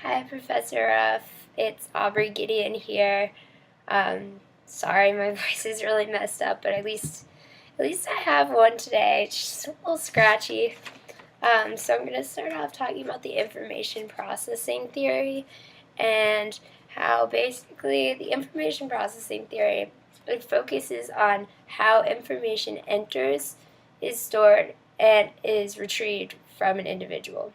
Hi, Professor Ruff. It's Aubrey Gideon here. Sorry, my voice is really messed up, but at least I have one today. It's just a little scratchy. So I'm going to start off talking about the information processing theory and how basically the information processing theory it focuses on how information enters, is stored, and is retrieved from an individual.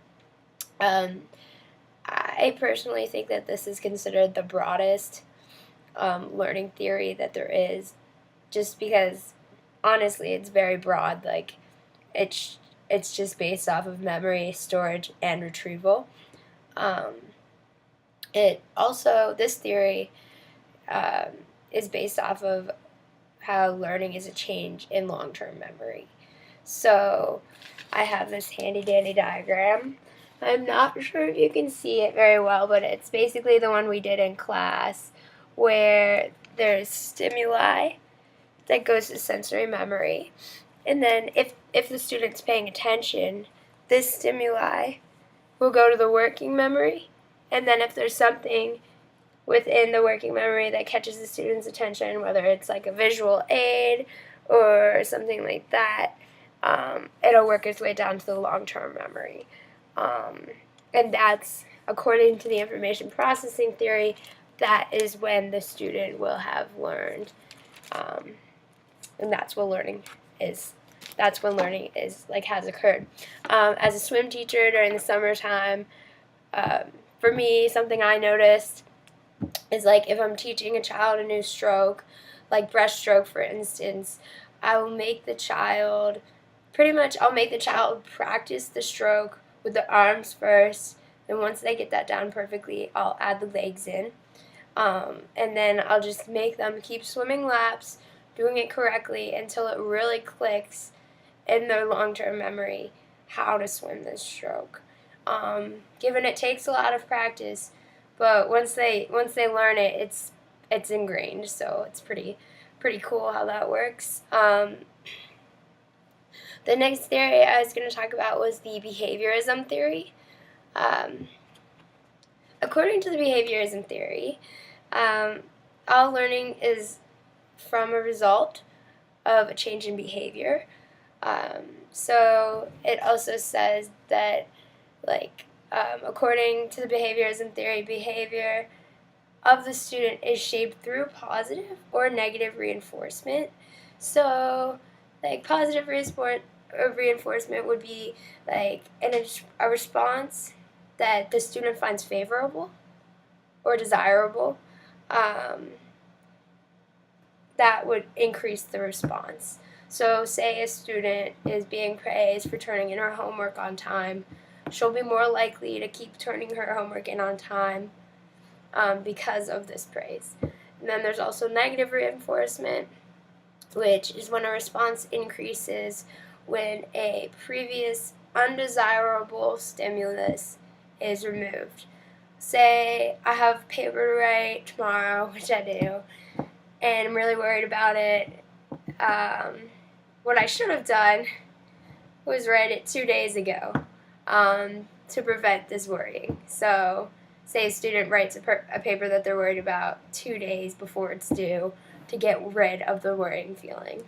I personally think that this is considered the broadest learning theory that there is, just because honestly it's very broad. Like it's just based off of memory, storage, and retrieval. Um, it also this theory um, is based off of how learning is a change in long-term memory. So I have this handy dandy diagram. I'm not sure if you can see it very well, but it's basically the one we did in class where there's stimuli that goes to sensory memory. And then if the student's paying attention, this stimuli will go to the working memory. And then if there's something within the working memory that catches the student's attention, whether it's like a visual aid or something like that, it'll work its way down to the long-term memory. And that's, according to the information processing theory, that is when the student will have learned. And that's what learning is. That's when learning is has occurred. As a swim teacher during the summertime, for me, something I noticed is if I'm teaching a child a new stroke, like breaststroke for instance, I'll make the child practice the stroke with the arms first, and once they get that down perfectly, I'll add the legs in. And then I'll just make them keep swimming laps, doing it correctly until it really clicks in their long-term memory how to swim this stroke. Given it takes a lot of practice, but once they learn it, it's ingrained. So it's pretty cool how that works. The next theory I was going to talk about was the behaviorism theory. According to the behaviorism theory, all learning is from a result of a change in behavior. So it also says that, according to the behaviorism theory, behavior of the student is shaped through positive or negative reinforcement. So, positive reinforcement would be a response that the student finds favorable or desirable. That would increase the response. So say a student is being praised for turning in her homework on time, she'll be more likely to keep turning her homework in on time because of this praise. And then there's also negative reinforcement, which is when a response increases when a previous undesirable stimulus is removed. Say I have paper to write tomorrow, which I do, and I'm really worried about it. What I should have done was write it 2 days ago to prevent this worrying. So say a student writes a paper that they're worried about 2 days before it's due to get rid of the worrying feeling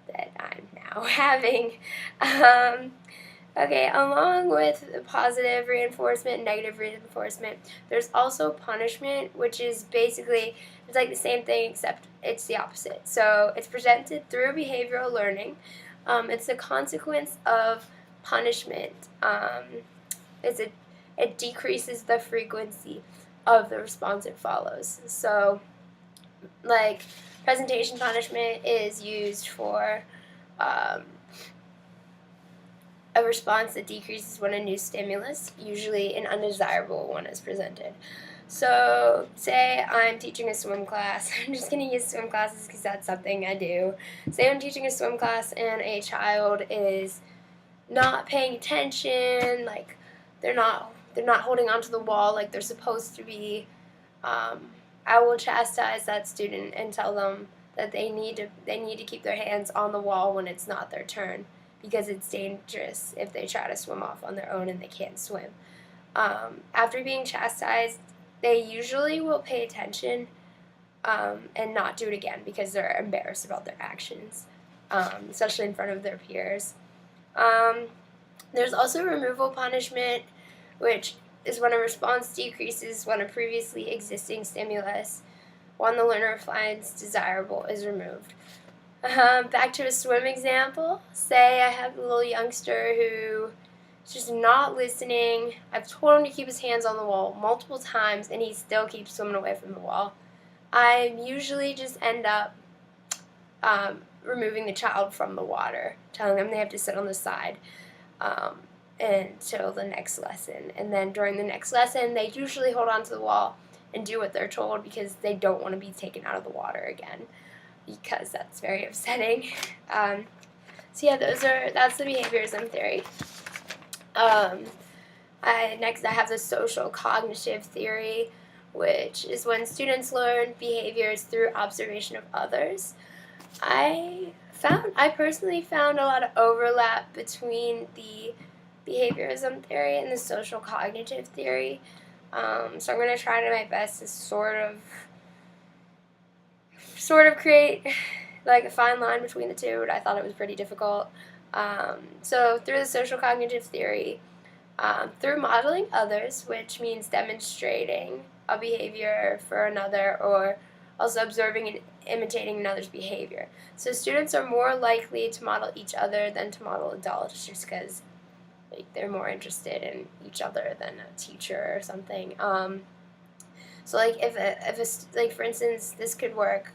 that I'm now having. Okay, along with positive reinforcement and negative reinforcement, there's also punishment, which is basically, it's like the same thing except it's the opposite. So it's presented through behavioral learning. It's the consequence of punishment. It decreases the frequency of the response it follows. So, presentation punishment is used for a response that decreases when a new stimulus, usually an undesirable one, is presented. So, say I'm teaching a swim class. I'm just going to use swim classes because that's something I do. Say I'm teaching a swim class and a child is not paying attention, they're not holding onto the wall like they're supposed to be. I will chastise that student and tell them that they need to keep their hands on the wall when it's not their turn, because it's dangerous if they try to swim off on their own and they can't swim. After being chastised, they usually will pay attention and not do it again because they're embarrassed about their actions, especially in front of their peers. There's also removal punishment, which is when a response decreases when a previously existing stimulus, one the learner finds desirable, is removed. Back to a swim example. Say I have a little youngster who is just not listening. I've told him to keep his hands on the wall multiple times, and he still keeps swimming away from the wall. I usually just end up removing the child from the water, telling them they have to sit on the side until the next lesson. And then during the next lesson, they usually hold on to the wall and do what they're told because they don't want to be taken out of the water again, because that's very upsetting. So yeah, that's the behaviorism theory. Next I have the social cognitive theory, which is when students learn behaviors through observation of others. I personally found a lot of overlap between the behaviorism theory and the social cognitive theory. So I'm going to try my best to sort of create like a fine line between the two, but I thought it was pretty difficult. So through the social cognitive theory, through modeling others, which means demonstrating a behavior for another, or also observing and imitating another's behavior. So students are more likely to model each other than to model adults, just because they're more interested in each other than a teacher or something. So if for instance, this could work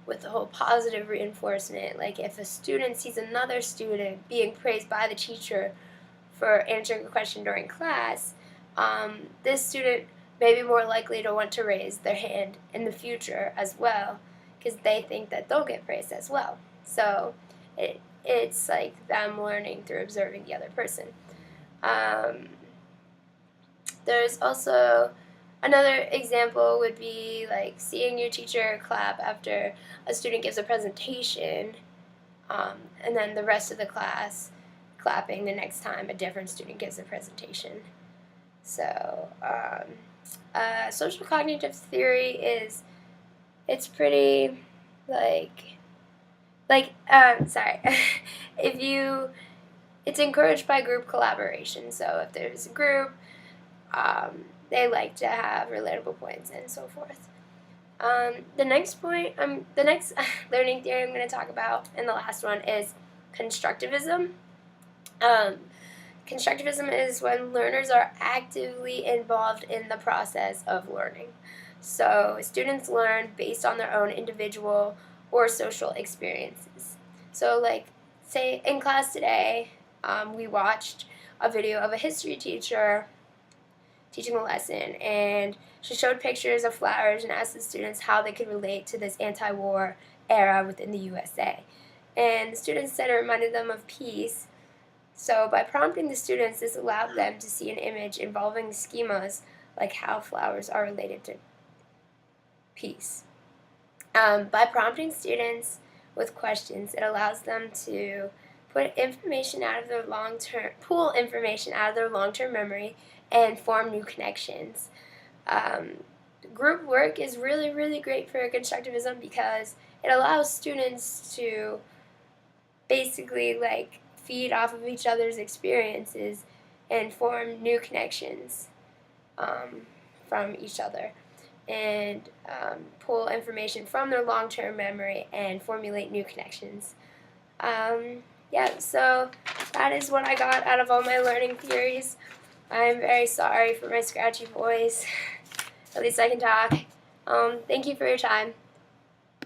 with the whole positive reinforcement. Like if a student sees another student being praised by the teacher for answering a question during class, this student may be more likely to want to raise their hand in the future as well, because they think that they'll get praised as well. So it's like them learning through observing the other person. There's also another example would be like seeing your teacher clap after a student gives a presentation, and then the rest of the class clapping the next time a different student gives a presentation. So social cognitive theory it's pretty it's encouraged by group collaboration. So if there's a group, they like to have relatable points and so forth. The next learning theory I'm going to talk about, and the last one, is constructivism. Constructivism is when learners are actively involved in the process of learning. So students learn based on their own individual or social experiences. So like, say in class today, we watched a video of a history teacher teaching a lesson, and she showed pictures of flowers and asked the students how they could relate to this anti-war era within the USA. And the students said it reminded them of peace. So by prompting the students, this allowed them to see an image involving schemas like how flowers are related to peace. By prompting students with questions, it allows them to pull information out of their long-term memory and form new connections. Group work is really, really great for constructivism because it allows students to basically feed off of each other's experiences and form new connections from each other, and pull information from their long-term memory and formulate new connections. So that is what I got out of all my learning theories. I'm very sorry for my scratchy voice. At least I can talk. Thank you for your time.